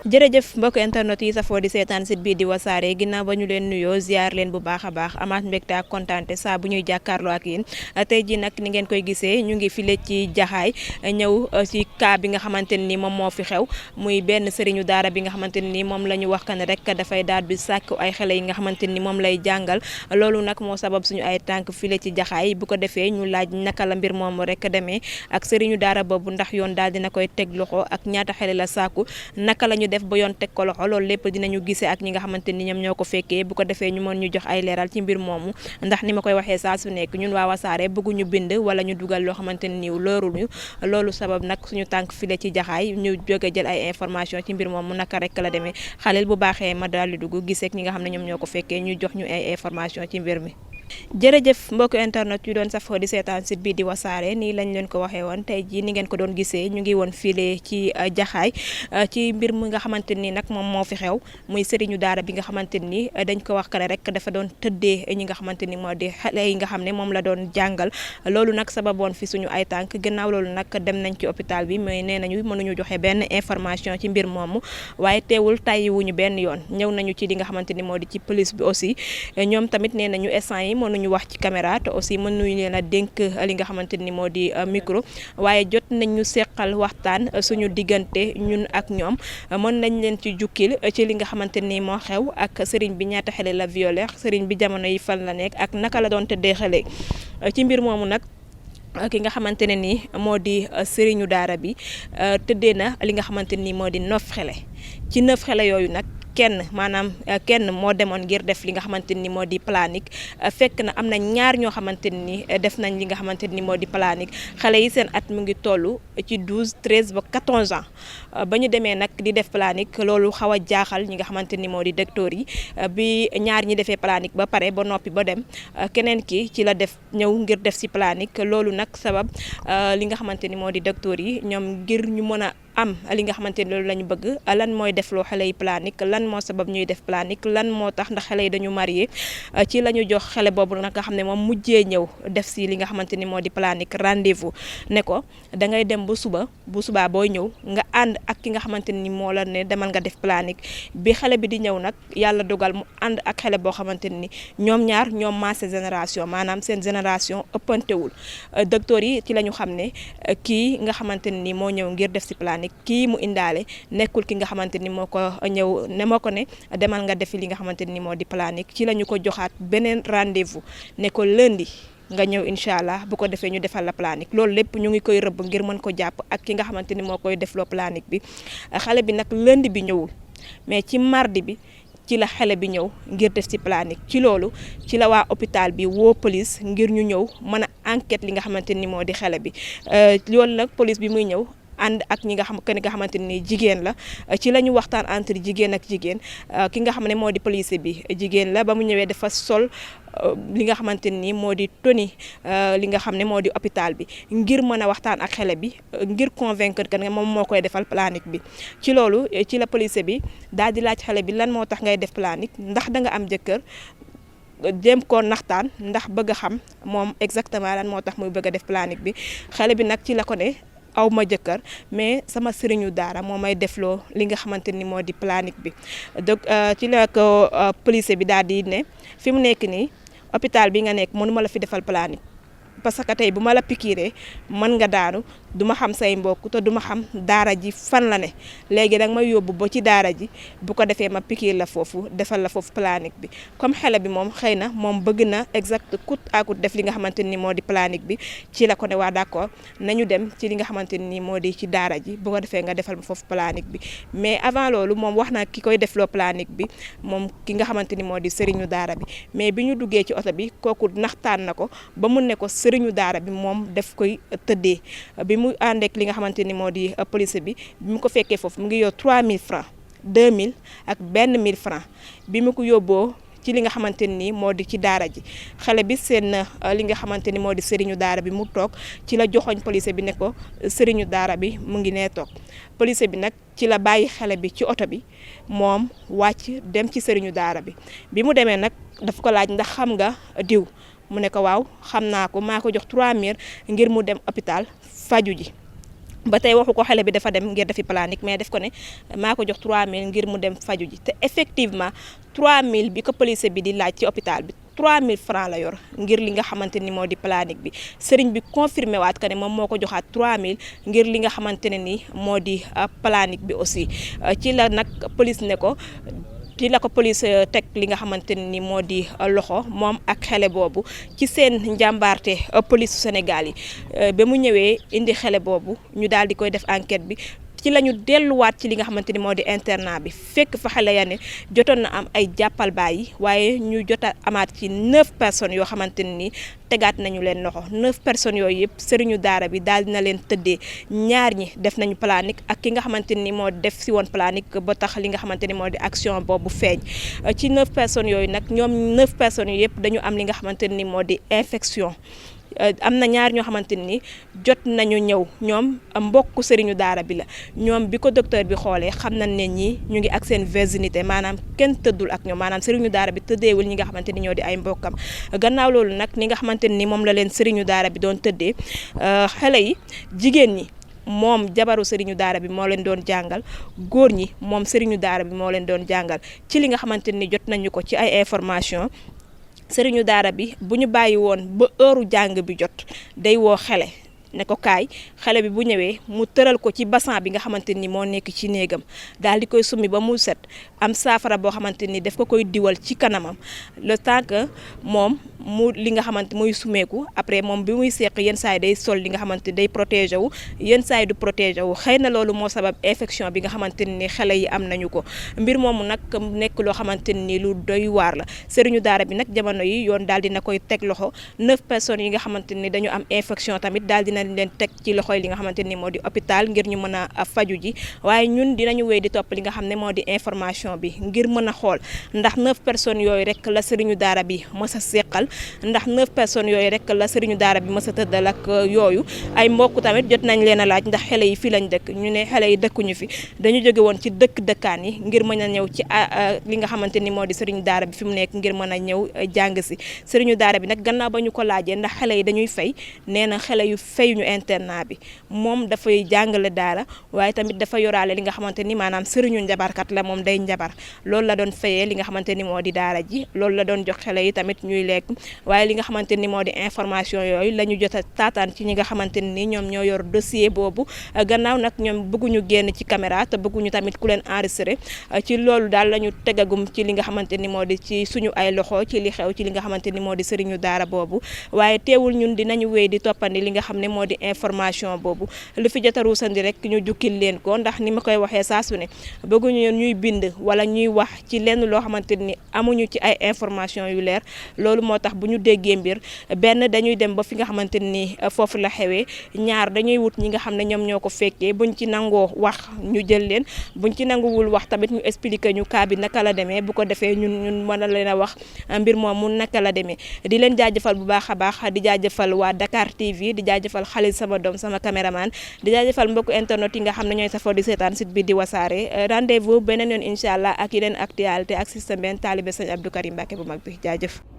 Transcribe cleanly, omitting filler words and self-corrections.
jërëjëf mbokk internet yi safoo di seetaan site bii di wasaare ginnaaw ba ñu leen nuyoo ziar leen bu baax a baax amaat mbégte ak kontaante saa bu ñuy jàkkaarloo ak yéen tey ji nag ni ngeen koy gisee ñu ngi file ci jaxaay ñëw ci cas bi nga xamante ni moom moo fi xew muy benn sëriñu daara bi nga xamante ni moom la ñu wax kan rek dafay daal di sàkk ay xale yi nga xamante ni moom lay jàngal loolu nag moo sabab suñu ay tànk file ci jaxaay bu ko defee ñu laaj naka la mbir moomu rek demee ak sëriñu daara boobu ndax yoon daal dina koy teg loxo ak ñaata xale la sàkku naka la ñu def ba yoon teg ko loxo loolu lépp dinañu gisee ak ñi nga xamante ni ñoom ñoo ko fekkee bu ko defee ñu mën ñu jox ay leeral ci mbir moomu ndax ni ma koy waxee saa su nekk ñun waa wasaare bëgguñu bind wala ñu dugal loo xamante ni looruñu loolu sabab nag suñu tànk file ci jaxaay ñu jóge jël ay information ci mbir moomu naka rek la demee xaleel bu baaxee ma daal di dugg gisee ak ñi nga xam ne ñoom ñoo ko fekkee ñu jox ñu ay information ci mbir mi. jërëjëf mbokk internet yu doon safoo di seetaan site bi di wasaare nii lañ leen ko waxee woon tey jii ni ngeen ko doon gisee ñu ngi woon file ci jaxaay ci mbir mi nga xamante ni nag moom moo fi xew muy sëriñu daara bi nga xamante ni dañ ko wax kale rek dafa doon tëddee ñi nga xamante ni moo di xale yi nga xam ne moom la doon jàngal loolu nag sababoon fi suñu ay tànk gannaaw loolu nag dem nañ ci hôpital bi mais nee nañu mënuñu joxe benn information ci mbir moomu waaye teewul tàyyiwuñu benn yoon ñëw nañu ci li nga xamante ni moo di ci police bi aussi ñoom tamit nee nañu instant yi mënuñu wax ci caméra te aussi mënuñu leen a dénk li nga xamante ni moo di micro waaye jot nañ ñu seqal waxtaan suñu diggante ñun ak ñoom mën nañ leen ci jukkil ci li nga xamante ni moo xew ak sëriñ bi ñaata xale la violé sëriñ bi jamono yi fan la nekk ak naka la doon tëddee xale ci mbir moomu nag ki nga xamante ne ni moo di sëriñu daara bi tëddee na li nga xamante ni moo di 9 xale ci 9 xale yooyu nag kenn moo demoon ngir def li nga xamante ni moo di planique fekk na am na ñaar ñoo xamante ni def nañ li nga xamante ni moo di planique xale yi seen at mu ngi toll ci 12 13 ba 14 ans ba ñu demee nag di def planique loolu xaw a jaaxal ñi nga xamante ni moo di docteur yi bi ñaar ñi defee planique ba pare ba noppi ba dem keneen ki ci la def ñëw ngir def si planique loolu nag sabab li nga xamante ni moo di docteur yi ñoom ngir ñu mën a am li nga xamante ni loolu la ñu bëgg lan mooy def loo xale yi planique lan moo sabab ñuy def planique lan moo tax ndax xale yi dañu marié ci la ñu jox xale boobu nag nga xam ne moom mujjee ñëw def si li nga xamante ni moo di planique rendez-vous ne ko da ngay dem bu subaa booy ñëw nga ànd ak ki nga xamante ni moo la ne demal nga def planique bi xale bi di ñëw nag yàlla dogal mu ànd ak xale boo xamante ni ñoom ñaar ñoom maase génération maanaam seen génération ëppantewul docteur yi ci la ñu xam ne kii nga xamante ni moo ñëw ngir def si planique kii mu indaale nekkul ki nga xamante ni moo ko ñëw ne moo ko ne demal nga defi li nga xamante ni moo di planique ci la ñu ko joxaat beneen rendez-vous ne ko lundi nga ñëw incha allah bu ko defee ñu defal la planique loolu lépp ñu ngi koy rëbb ngir mën ko jàpp ak ki nga xamante ni moo koy defloo planique bi xale bi nag lundi bi ñëwul mais ci mardi bi ci la xale bi ñëw ngir def ci planique ci loolu ci la waa hôpital bi woo police ngir ñu ñëw mën a enquête li nga xamante ni moo di xale bi loolu nag police bi muy ñëw ànd ak ñi nga xamante ni jigéen la ci la ñu waxtaan entre jigéen ak jigéen ki nga xam ne moo di policier bi jigéen la ba mu ñëwee dafa sol li nga xamante ni moo di toni li nga xam ne moo di hôpital bi ngir mën a waxtaan ak xale bi ngir convaincre que moom moo koy defal planique bi ci loolu ci la policier bi daal di laaj xale bi lan moo tax ngay def planique ndax da nga am jëkkër jéem koo naxtaan ndax bëgg a xam moom exactement lan moo tax muy bëgg a def planique bi xale bi nag ci la ko ne aw ma jëkkër mais sama sëriñu daara moo may defloo li nga xamante ni moo di planique bi donc ci la ko policier bi daal di ne fi mu nekk nii hôpital bi nga nekk mënuma la fi defal planique parce que tey bu ma la pikiiree mën nga daanu du ma xam say mbokk te du ma xam daara ji fan la ne léegi nag may yóbbu ba ci daara ji bu ko defee ma pikiir la foofu defal la foofu planique bi comme xale bi moom xëy na moom bëgg na exact coûte à coûte def li nga xamante ni moo di planique bi ci la ko ne waa d'accord nañu dem ci li nga xamante ni moo di ci daara ji bu ko defee nga defal ma foofu planique bi mais avant loolu moom wax na ki koy defloo planique bi moom ki nga xamante ni moo di sëriñu daara bi mais bi ñu duggee ci oto bi kooku naxtaan na ko ba mu ne ko sëriñu daara bi moom daf koy tëddee bi mu ànd ak li nga xamante ni moo di police bi mu ko fekkee foofu mu ngi yor 3000 francs 2000 ak benn 1000 francs bi mu ko yóbboo ci li nga xamante ni moo di ci daara ji xale bi seen li nga xamante ni moo di sëriñu daara bi mu toog ci la joxoñ police bi ne ko sëriñu daara bi mu ngi nee toog police bi nag ci la bàyyi xale bi ci oto bi moom wàcc dem ci sëriñu daara bi mu demee nag daf ko laaj ndax xam nga diw mu ne ko waaw xam naa ko maa ko jox 3000 ngir mu dem hôpital faju ji ba tey waxu ko xale bi dafa dem ngir defi planique mais def ko ne maa ko jox 3000 ngir mu dem faju ji te effectivement 3000 bi ko police bi di laaj ci hôpital bi 3000 francs la yor ngir li nga xamante ni moo di planique bi sëriñ bi confirmé waat que ne moom moo ko joxaat 3000 ngir li nga xamante ne ni moo di planique bi aussi ci la nag police ne ko ci la ko police teg li nga xamante ne ni moo di loxo moom ak xale boobu ci seen njàmbaarte police Sénégal yi ba mu ñëwee indi xale boobu ñu daal di koy def enquête bi ci la ñu delluwaat ci li nga xamante ni moo di internat bi fekk fa xale ya ne jotoon na am ay jàppal bàyyi waaye ñu jot a amaat ci 9 personnes yoo xamante ne ni tegaat nañu leen loxo 9 personnes yooyu yëpp sëriñu daara bi daal dina leen tëddee ñaar ñi def nañu planique ak ki nga xamante ni moo def si woon planique ba tax li nga xamante ni moo di action boobu feeñ ci 9 personnes yooyu nag ñoom 9 personnes yooyu yëpp dañu am li nga xamante ni moo di infection. am na ñaar ñoo xamante ni jot nañu ñëw ñoom mbokku sëriñu daara bi la ñoom bi ko docteur bi xoolee xam nañ ne ñii ñu ngi ak seen virginité maanaam kenn tëddul ak ñoom maanaam sëriñu daara bi tëddeewul ñi nga xamante ni ñoo di ay mbokkam gannaaw loolu nag ni nga xamante ni moom la leen sëriñu daara bi doon tëddee xale yi jigéen ñi moom jabaru sëriñu daara bi moo leen doon jàngal góor ñi moom sëriñu daara bi moo leen doon jàngal ci li nga xamante ni jot nañu ko ci ay information sëriñu daara bi bu ñu bàyyi woon ba heure jàng bi jot day woo xale ne ko kaay xale bi bu ñëwee mu tëral ko ci bassan bi nga xamante ni moo nekk ci néegam daal di koy summi ba mu set am saafara boo xamante ni daf ko koy diwal ci kanamam le temps que moom mu li nga xamante muy sumeeku après moom bi muy seq yenn saa yi day sol li nga xamante day protégé wu yenn saa yi du protégé wu xëy na loolu moo sabab infection bi nga xamante ni xale yi am nañu ko mbir moomu nag nekk loo xamante ni lu doy waar la sëriñu daara bi nag jamono yi yoon daal dina koy teg loxo 9 personnes yi nga xamante ni dañu am infection tamit daal dina leen teg ci loxoy li nga xamante ni moo di hôpital ngir ñu mën a faju ji waaye ñun dinañu wéy di topp li nga xam ne moo di information bi ngir mën a xool ndax 9 personnes yooyu rek la sëriñu daara bi mës a seqal ndax 9 personnes yooyu rek la sëriñu daara bi mës a tëddal ak yooyu ay mbokk tamit jot nañ leen a laaj ndax xale yi fii lañ dëkk ñu ne xale yi dëkkuñu fi dañu jóge woon ci dëkkaan yi ngir mën a ñëw ci li nga xamante ni moo di sëriñu daara bi fi mu nekk ngir mën a ñëw jàng si sëriñu daara bi nag gannaaw ba ñu ko laajee ndax xale yi dañuy fay nee na xale yu fayuñu internat bi moom dafay jàngale daara waaye tamit dafa yoraale li nga xamante ni maanaam sëriñu njabarkat la moom day njabar loolu la doon fayee li nga xamante ni moo di daara ji loolu la doon jox xale yi tamit ñuy lekk waaye li nga xamante ni moo di information yooyu la ñu jot a taataan ci ñi nga xamante ni ñoom ñoo yor dossier boobu gannaaw nag ñoom bëgguñu génn ci caméra te bëgguñu tamit ku leen enregistré ci loolu daal la ñu tegagum ci li nga xamante ni moo di ci suñu ay loxo ci li xew ci li nga xamante ni moo di sëriñu daara boobu waaye teewul ñun dinañu wéy di toppandi li nga xam ne moo di information boobu lu fi jot a ruusandi rek ñu jukkil leen ko ndax ni ma koy waxee saa su ne bëgguñu ñuy bind wala ñuy wax ci lenn loo xamante ni amuñu ci ay information yu leer loolu moo tax bu ñu déggee mbir benn dañuy dem ba fi nga xamante ni foofu la xewee ñaar dañuy wut ñi nga xam ne ñoom ñoo ko fekkee buñ ci nangoo wax ñu jël leen buñ ci nanguwul wax tamit ñu expliquer ñu cas bi naka la demee bu ko defee ñun mën a leen a wax mbir moom mu naka la demee di leen jaajëfal bu baax a baax di jaajëfal waa Dakar TV di jaajëfal Khalil sama doom sama caméraman di jaajëfal mbokku internet yi nga xam ne ñooy safoo di seetaan site bi di Wassare rendez-vous beneen yoon incha allah ak yeneen actualité ak système benn taalibe sëñ Abdou Karim Mbacké bu mag bi jaajëf